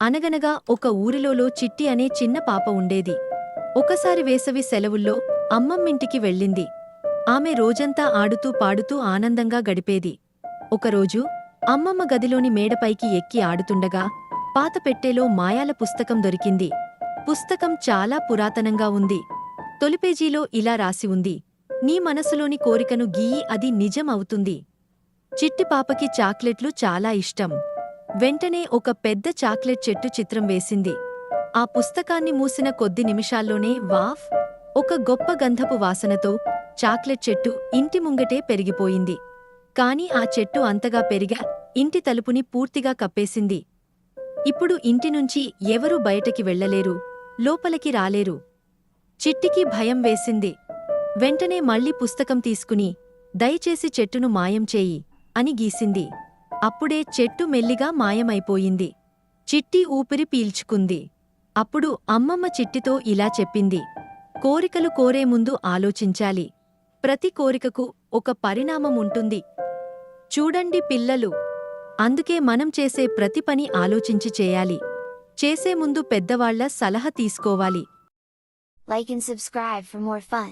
అనగనగా ఒక ఊరిలో చిట్టి అనే చిన్న పాప ఉండేది. ఒకసారి వేసవి సెలవుల్లో అమ్మమ్మింటికి వెళ్ళింది. ఆమె రోజంతా ఆడుతూ పాడుతూ ఆనందంగా గడిపేది. ఒకరోజు అమ్మమ్మ గదిలోని మేడపైకి ఎక్కి ఆడుతుండగా పాత పెట్టెలో మాయాల పుస్తకం దొరికింది. పుస్తకం చాలా పురాతనంగా ఉంది. తొలిపేజీలో ఇలా రాసి ఉంది: నీ మనసులోని కోరికను గీయి అది నిజం అవుతుంది. చిట్టి పాపకి చాక్లెట్లు చాలా ఇష్టం. వెంటనే ఒక పెద్ద చాక్లెట్ చెట్టు చిత్రం వేసింది. ఆ పుస్తకాన్ని మూసిన కొద్ది నిమిషాల్లోనే వాఫ్! ఒక గొప్ప గంధపు వాసనతో చాక్లెట్ చెట్టు ఇంటి ముంగటే పెరిగిపోయింది. కాని ఆ చెట్టు అంతగా పెరిగా ఇంటి తలుపుని పూర్తిగా కప్పేసింది. ఇప్పుడు ఇంటినుంచి ఎవరూ బయటకి వెళ్ళలేరు, లోపలికి రాలేరు. చిట్టికి భయం వేసింది. వెంటనే మళ్ళీ పుస్తకం తీసుకుని దయచేసి చెట్టును మాయం చేయి అని గీసింది. అప్పుడే చెట్టు మెల్లిగా మాయమైపోయింది. చిట్టి ఊపిరి పీల్చుకుంది. అప్పుడు అమ్మమ్మ చిట్టితో ఇలా చెప్పింది: కోరికలు కోరే ముందు ఆలోచించాలి. ప్రతి కోరికకు ఒక పరిణామం ఉంటుంది. చూడండి పిల్లలు, అందుకే మనం చేసే ప్రతి పని ఆలోచించి చేయాలి. చేసే ముందు పెద్దవాళ్ల సలహా తీసుకోవాలి. Like and subscribe for more fun.